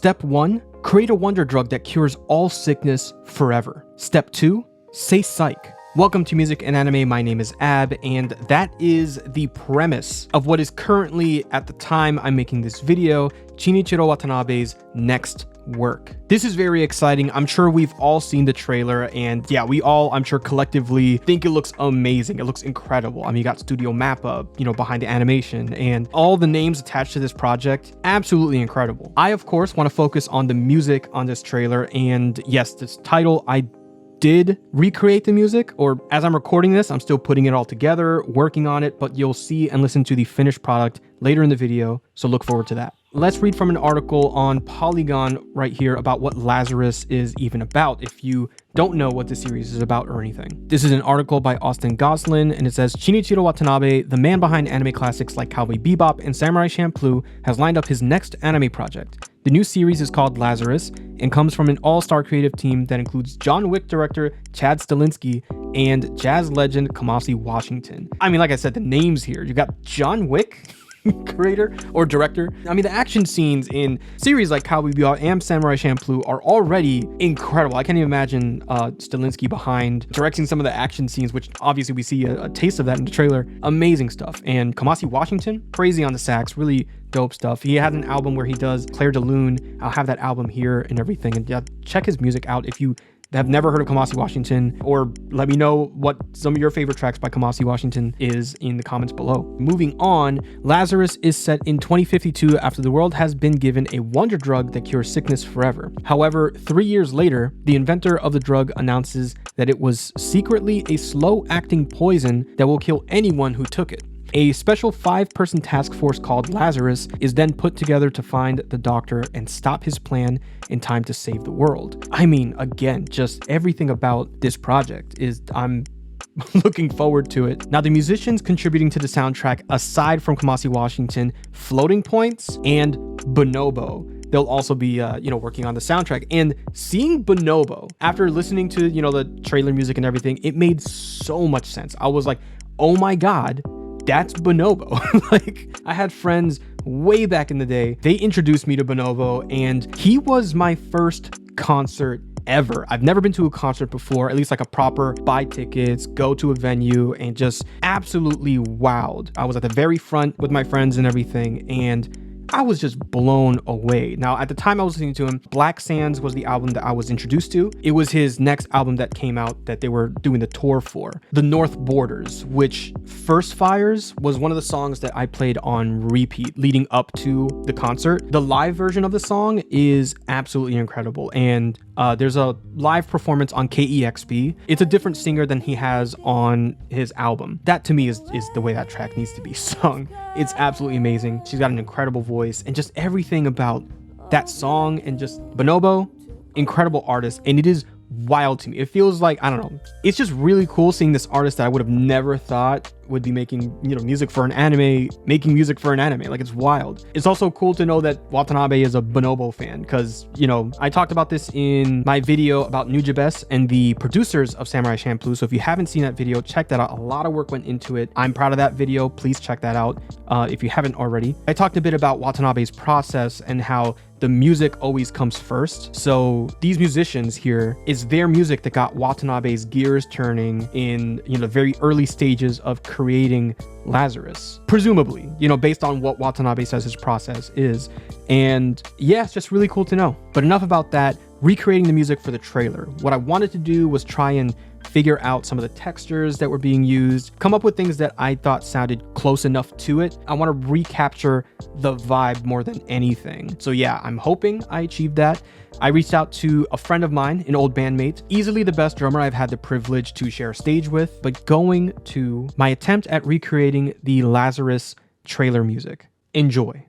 Step 1, create a wonder drug that cures all sickness forever. Step 2, say psych. Welcome to Music and Anime, my name is Ab, and that is the premise of what is currently, at the time I'm making this video, Shinichiro Watanabe's next work. This is very exciting. I'm sure we've all seen the trailer, and yeah, we all, I'm sure collectively think it looks amazing. It looks incredible. I mean, you got Studio Mappa, behind the animation, and all the names attached to this project, absolutely incredible. I, of course, want to focus on the music on this trailer, and yes, this title, I did recreate the music, or as I'm recording this, I'm still putting it all together, working on it, but you'll see and listen to the finished product later in the video, so look forward to that. Let's read from an article on Polygon right here about what Lazarus is even about, if you don't know what the series is about or anything. This is an article by Austin Goslin, and it says, Shinichiro Watanabe, the man behind anime classics like Cowboy Bebop and Samurai Champloo, has lined up his next anime project. The new series is called Lazarus and comes from an all-star creative team that includes John Wick director Chad Stahelski and jazz legend Kamasi Washington. I mean, like I said, the names here, you got John Wick creator or director. I mean, the action scenes in series like Cowboy Bebop and Samurai Champloo are already incredible. I can't even imagine Stahelski behind directing some of the action scenes, which obviously we see a taste of that in the trailer. Amazing stuff. And Kamasi Washington, crazy on the sax, really dope stuff. He had an album where he does Claire de Lune. I'll have that album here and everything. And yeah, check his music out if you have never heard of Kamasi Washington, or let me know what some of your favorite tracks by Kamasi Washington is in the comments below. Moving on, Lazarus is set in 2052 after the world has been given a wonder drug that cures sickness forever. However, 3 years later, the inventor of the drug announces that it was secretly a slow-acting poison that will kill anyone who took it. A special 5-person task force called Lazarus is then put together to find the doctor and stop his plan in time to save the world. I mean, again, just everything about this project is, I'm looking forward to it. Now, the musicians contributing to the soundtrack, aside from Kamasi Washington, Floating Points and Bonobo, they'll also be, working on the soundtrack. And seeing Bonobo, after listening to, the trailer music and everything, it made so much sense. I was like, oh my God, that's Bonobo. Like, I had friends way back in the day, they introduced me to Bonobo, and he was my first concert ever. I've never been to a concert before, at least like a proper buy tickets, go to a venue, and just absolutely wowed. I was at the very front with my friends and everything, and I was just blown away. Now, at the time I was listening to him, Black Sands was the album that I was introduced to. It was his next album that came out that they were doing the tour for. The North Borders, which First Fires was one of the songs that I played on repeat leading up to the concert. The live version of the song is absolutely incredible. And there's a live performance on KEXP. It's a different singer than he has on his album. That to me is the way that track needs to be sung. It's absolutely amazing. She's got an incredible voice, and just everything about that song, and just Bonobo, incredible artist. And it is wild to me. It feels like, I don't know, it's just really cool seeing this artist that I would have never thought would be making, music for an anime, making music for an anime. Like, it's wild. It's also cool to know that Watanabe is a Bonobo fan, because, I talked about this in my video about Nujabes and the producers of Samurai Champloo. So if you haven't seen that video, check that out. A lot of work went into it. I'm proud of that video. Please check that out if you haven't already. I talked a bit about Watanabe's process and how the music always comes first. So these musicians here, it's their music that got Watanabe's gears turning in, the very early stages of creating Lazarus, presumably, based on what Watanabe says his process is. And yeah, it's just really cool to know. But enough about that. Recreating the music for the trailer. What I wanted to do was try and figure out some of the textures that were being used, come up with things that I thought sounded close enough to it. I want to recapture the vibe more than anything. So yeah, I'm hoping I achieved that. I reached out to a friend of mine, an old bandmate, easily the best drummer I've had the privilege to share a stage with, but going to my attempt at recreating the Lazarus trailer music. Enjoy.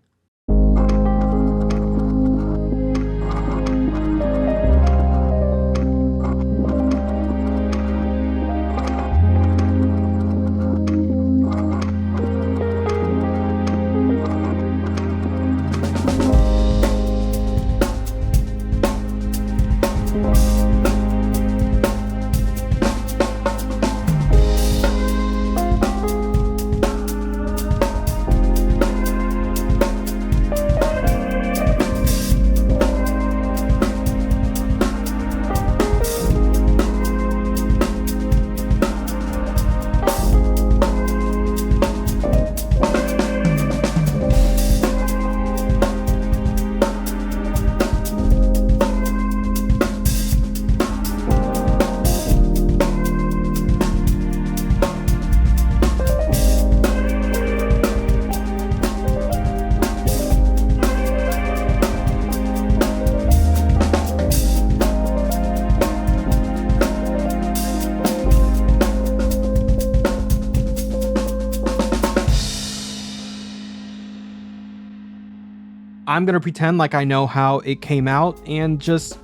I'm gonna pretend like I know how it came out and just,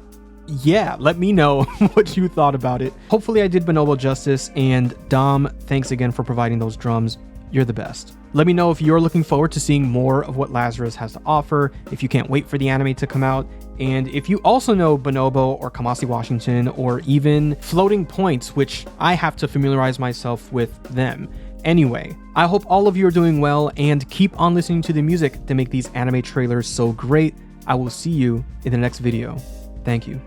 yeah, let me know what you thought about it. Hopefully I did Bonobo justice, and Dom, thanks again for providing those drums. You're the best. Let me know if you're looking forward to seeing more of what Lazarus has to offer, if you can't wait for the anime to come out, and if you also know Bonobo or Kamasi Washington or even Floating Points, which I have to familiarize myself with them. Anyway, I hope all of you are doing well and keep on listening to the music to make these anime trailers so great. I will see you in the next video. Thank you.